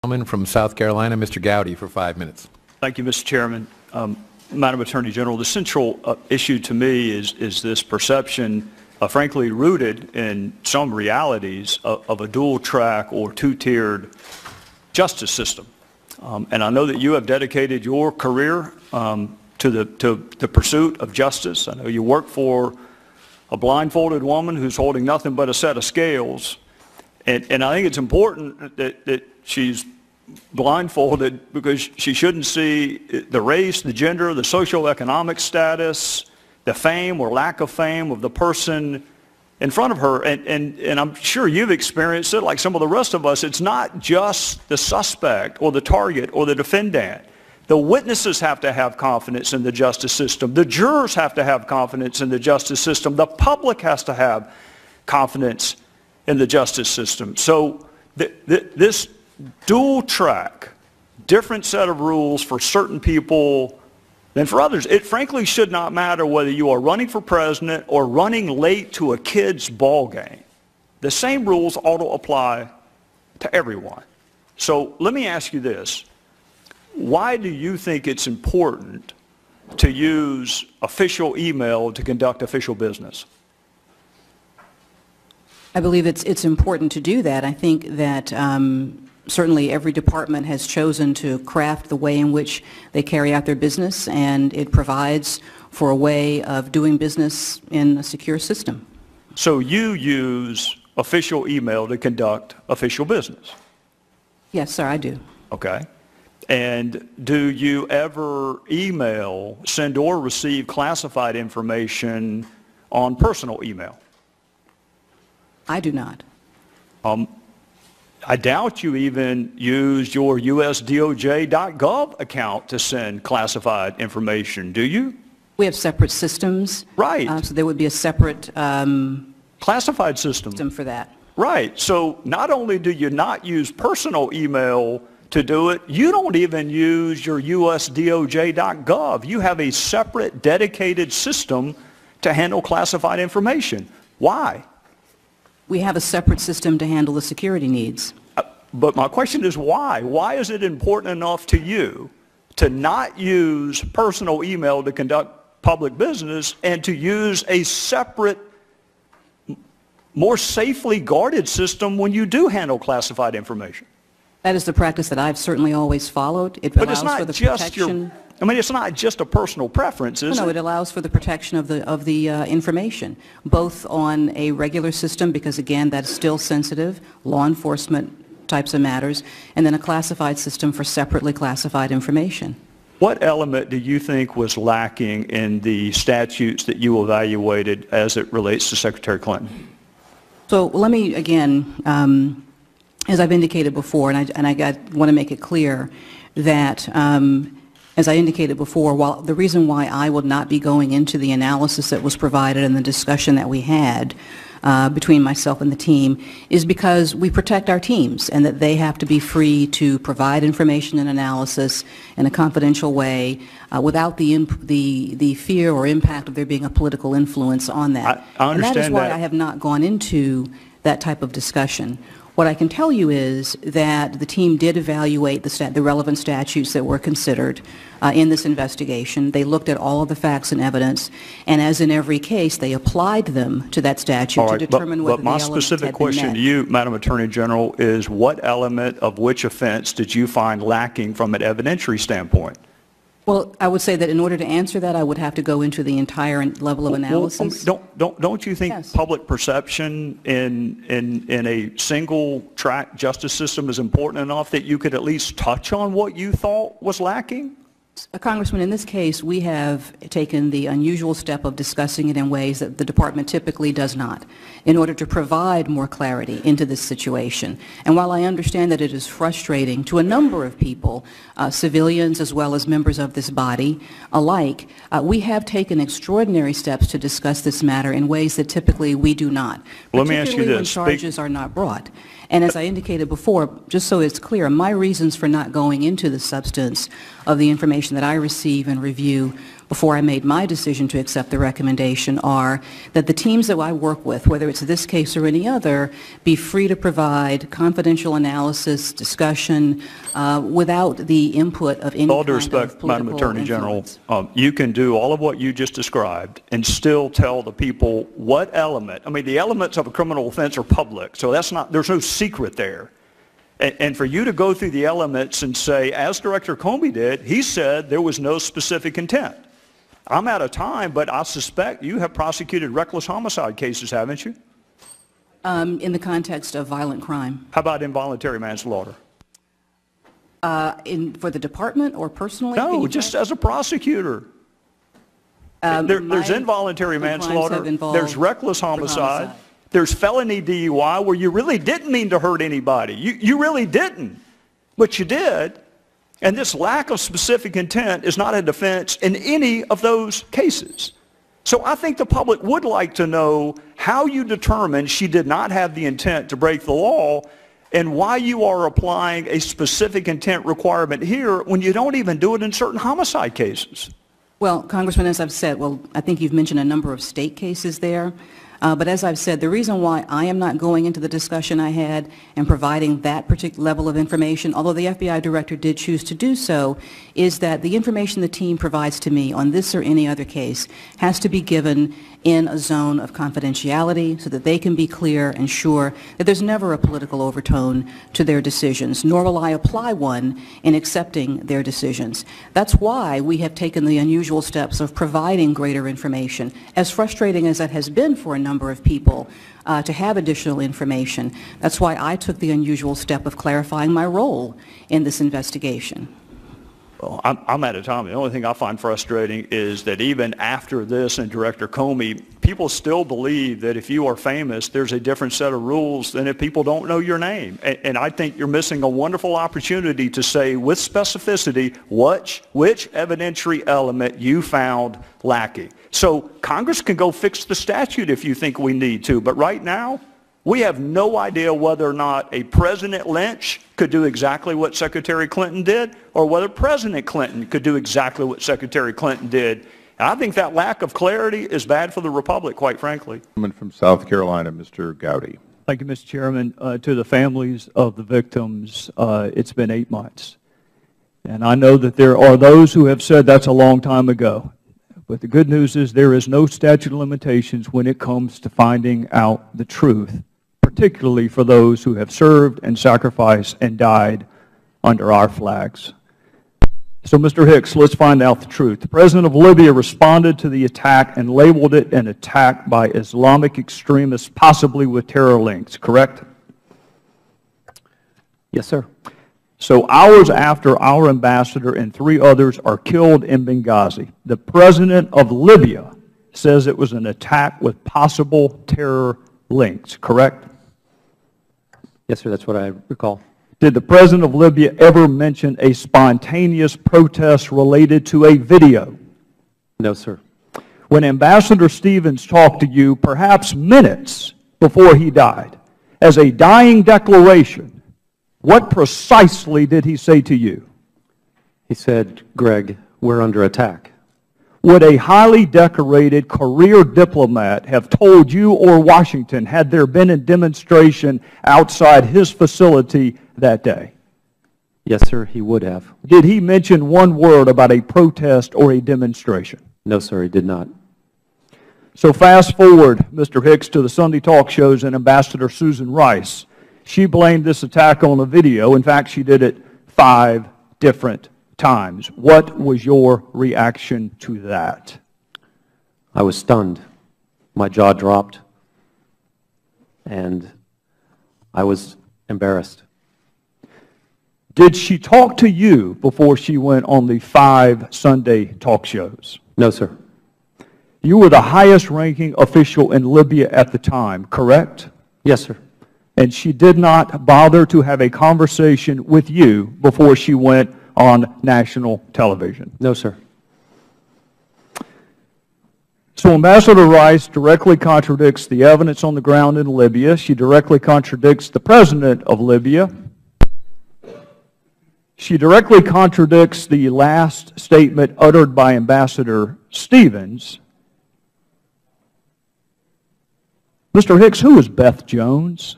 Gentleman from South Carolina, Mr. Gowdy, for 5 minutes. Thank you, Mr. Chairman. Madam Attorney General, the central issue to me is this perception, frankly rooted in some realities of a dual-track or two-tiered justice system. And I know that you have dedicated your career to the pursuit of justice. I know you work for a blindfolded woman who's holding nothing but a set of scales. And I think it's important that she's blindfolded because she shouldn't see the race, the gender, the socioeconomic status, the fame or lack of fame of the person in front of her. And I'm sure you've experienced it like some of the rest of us. It's not just the suspect or the target or the defendant. The witnesses have to have confidence in the justice system. The jurors have to have confidence in the justice system. The public has to have confidence in the justice system. So this dual track, different set of rules for certain people than for others. It frankly should not matter whether you are running for president or running late to a kid's ball game. The same rules ought to apply to everyone. So let me ask you this. Why do you think it's important to use official email to conduct official business? I believe it's important to do that. I think that certainly every department has chosen to craft the way in which they carry out their business, and it provides for a way of doing business in a secure system. So you use official email to conduct official business? Yes, sir, I do. Okay. And do you ever email, send or receive classified information on personal email? I do not. I doubt you even use your USDOJ.gov account to send classified information, do you? We have separate systems. Right. So there would be a separate classified system for that. Right. So not only do you not use personal email to do it, you don't even use your USDOJ.gov. You have a separate dedicated system to handle classified information. Why? We have a separate system to handle the security needs. But my question is why? Why is it important enough to you to not use personal email to conduct public business and to use a separate, more safely guarded system when you do handle classified information? That is the practice that I've certainly always followed. It allows for the protection. I mean, it's not just a personal preference, is it? No, it allows for the protection of the information, both on a regular system, because again, that's still sensitive, law enforcement types of matters, and then a classified system for separately classified information. What element do you think was lacking in the statutes that you evaluated as it relates to Secretary Clinton? So let me, again, as I've indicated before, and I want to make it clear that as I indicated before, while the reason why I would not be going into the analysis that was provided and the discussion that we had between myself and the team is because we protect our teams and that they have to be free to provide information and analysis in a confidential way without the fear or impact of there being a political influence on that. I understand that. And that is why I have not gone into that type of discussion. What I can tell you is that the team did evaluate the relevant statutes that were considered in this investigation. They looked at all of the facts and evidence, and as in every case, they applied them to that statute to determine whether the elements had been met. But my specific question to you, Madam Attorney General, is what element of which offense did you find lacking from an evidentiary standpoint? Well, I would say that in order to answer that, I would have to go into the entire level of analysis. Well, don't you think yes, public perception in a single-track justice system is important enough that you could at least touch on what you thought was lacking? Congressman, in this case, we have taken the unusual step of discussing it in ways that the Department typically does not, in order to provide more clarity into this situation. And while I understand that it is frustrating to a number of people, civilians as well as members of this body alike, we have taken extraordinary steps to discuss this matter in ways that typically we do not, Let me ask you this. When charges are not brought. And as I indicated before, just so it's clear, my reasons for not going into the substance of the information information that I receive and review before I made my decision to accept the recommendation are that the teams that I work with, whether it's this case or any other, be free to provide confidential analysis, discussion, without the input of any All due kind of respect, Madam political Attorney General, influence. you can do all of what you just described and still tell the people what element. I mean, the elements of a criminal offense are public, so there's no secret there. And for you to go through the elements and say, as Director Comey did, he said there was no specific intent. I'm out of time, but I suspect you have prosecuted reckless homicide cases, haven't you? In the context of violent crime. How about involuntary manslaughter? For the department or personally? No, just as a prosecutor. There's involuntary manslaughter, there's reckless homicide, there's felony DUI where you really didn't mean to hurt anybody. You really didn't, but you did. And this lack of specific intent is not a defense in any of those cases. So I think the public would like to know how you determined she did not have the intent to break the law and why you are applying a specific intent requirement here when you don't even do it in certain homicide cases. Well, Congressman, as I've said, I think you've mentioned a number of state cases there. But as I've said, the reason why I am not going into the discussion I had and providing that particular level of information, although the FBI director did choose to do so, is that the information the team provides to me on this or any other case has to be given in a zone of confidentiality so that they can be clear and sure that there's never a political overtone to their decisions, nor will I apply one in accepting their decisions. That's why we have taken the unusual steps of providing greater information, as frustrating as that has been for a number of people to have additional information. That's why I took the unusual step of clarifying my role in this investigation. Well, I'm out of time. The only thing I find frustrating is that even after this and Director Comey, people still believe that if you are famous, there's a different set of rules than if people don't know your name. And I think you're missing a wonderful opportunity to say with specificity which evidentiary element you found lacking. So Congress can go fix the statute if you think we need to, but right now, we have no idea whether or not a President Lynch could do exactly what Secretary Clinton did or whether President Clinton could do exactly what Secretary Clinton did. And I think that lack of clarity is bad for the Republic, quite frankly. From South Carolina, Mr. Gowdy. Thank you, Mr. Chairman. To the families of the victims, it's been 8 months. And I know that there are those who have said that's a long time ago. But the good news is there is no statute of limitations when it comes to finding out the truth, particularly for those who have served and sacrificed and died under our flags. So, Mr. Hicks, let's find out the truth. The president of Libya responded to the attack and labeled it an attack by Islamic extremists, possibly with terror links, correct? Yes, sir. So hours after our ambassador and 3 others are killed in Benghazi, the president of Libya says it was an attack with possible terror links, correct? Yes, sir, that's what I recall. Did the president of Libya ever mention a spontaneous protest related to a video? No, sir. When Ambassador Stevens talked to you, perhaps minutes before he died, as a dying declaration, what precisely did he say to you? He said, Greg, we're under attack. Would a highly decorated career diplomat have told you or Washington had there been a demonstration outside his facility that day? Yes, sir, he would have. Did he mention one word about a protest or a demonstration? No, sir, he did not. So fast forward, Mr. Hicks, to the Sunday talk shows and Ambassador Susan Rice. She blamed this attack on a video. In fact, she did it 5 different times. What was your reaction to that? I was stunned. My jaw dropped, and I was embarrassed. Did she talk to you before she went on the 5 Sunday talk shows? No, sir. You were the highest-ranking official in Libya at the time, correct? Yes, sir. And she did not bother to have a conversation with you before she went on national television? No, sir. So Ambassador Rice directly contradicts the evidence on the ground in Libya. She directly contradicts the president of Libya. She directly contradicts the last statement uttered by Ambassador Stevens. Mr. Hicks, who is Beth Jones?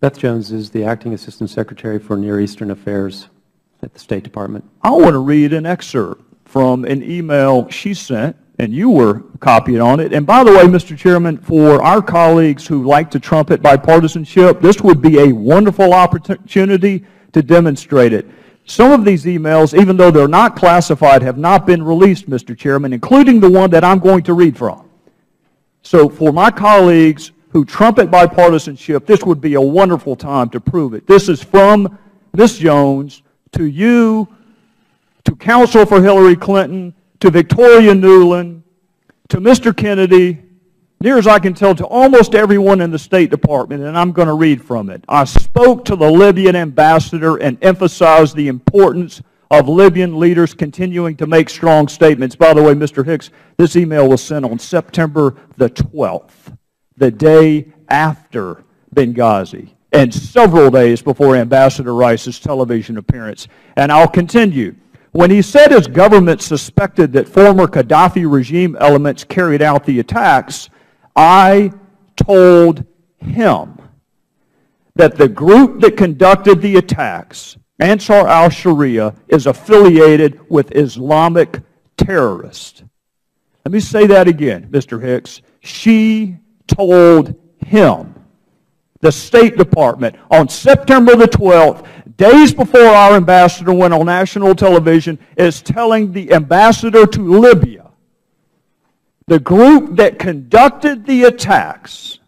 Beth Jones is the Acting Assistant Secretary for Near Eastern Affairs at the State Department. I want to read an excerpt from an email she sent, and you were copied on it. And by the way, Mr. Chairman, for our colleagues who like to trumpet bipartisanship, this would be a wonderful opportunity to demonstrate it. Some of these emails, even though they're not classified, have not been released, Mr. Chairman, including the one that I'm going to read from. So for my colleagues who trumpet bipartisanship, this would be a wonderful time to prove it. This is from Ms. Jones to you, to counsel for Hillary Clinton, to Victoria Nuland, to Mr. Kennedy, near as I can tell, to almost everyone in the State Department, and I'm going to read from it. I spoke to the Libyan ambassador and emphasized the importance of Libyan leaders continuing to make strong statements. By the way, Mr. Hicks, this email was sent on September the 12th, the day after Benghazi, and several days before Ambassador Rice's television appearance. And I'll continue. When he said his government suspected that former Gaddafi regime elements carried out the attacks, I told him that the group that conducted the attacks, Ansar al-Sharia, is affiliated with Islamic terrorists. Let me say that again, Mr. Hicks. She told him, the State Department, on September the 12th, days before our ambassador went on national television, is telling the ambassador to Libya, the group that conducted the attacks,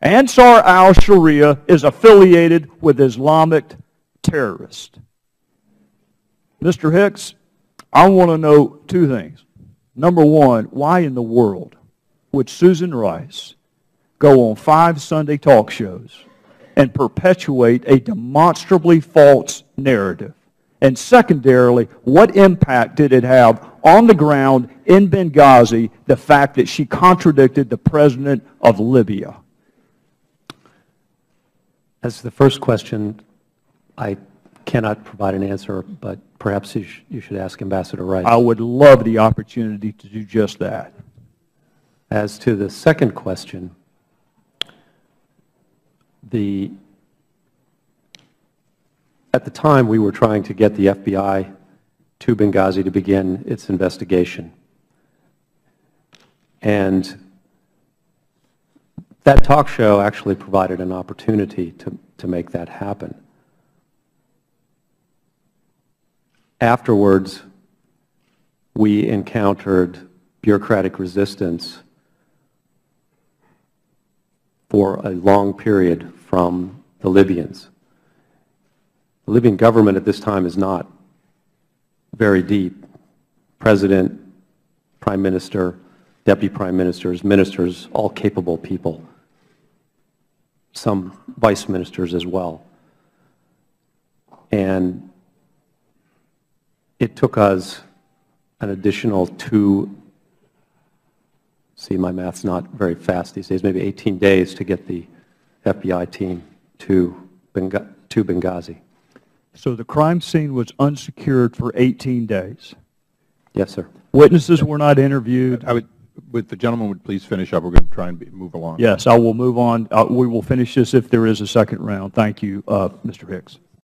Ansar al-Sharia, is affiliated with Islamic terrorists. Mr. Hicks, I want to know two things. Number one, why in the world would Susan Rice go on 5 Sunday talk shows and perpetuate a demonstrably false narrative? And secondarily, what impact did it have on the ground in Benghazi, the fact that she contradicted the president of Libya? As to the first question, I cannot provide an answer, but perhaps you should ask Ambassador Rice. I would love the opportunity to do just that. As to the second question, at the time we were trying to get the FBI to Benghazi to begin its investigation. And that talk show actually provided an opportunity to make that happen. Afterwards, we encountered bureaucratic resistance for a long period from the Libyans. The Libyan government at this time is not very deep. President, Prime Minister, Deputy Prime Ministers, ministers, all capable people. Some vice ministers as well. And it took us an additional see, my math's not very fast these days, maybe 18 days to get the FBI team to Benghazi. So the crime scene was unsecured for 18 days? Yes, sir. Witnesses were not interviewed? If the gentleman would please finish up, we're going to try and move along. Yes, I will move on. We will finish this if there is a second round. Thank you, Mr. Hicks.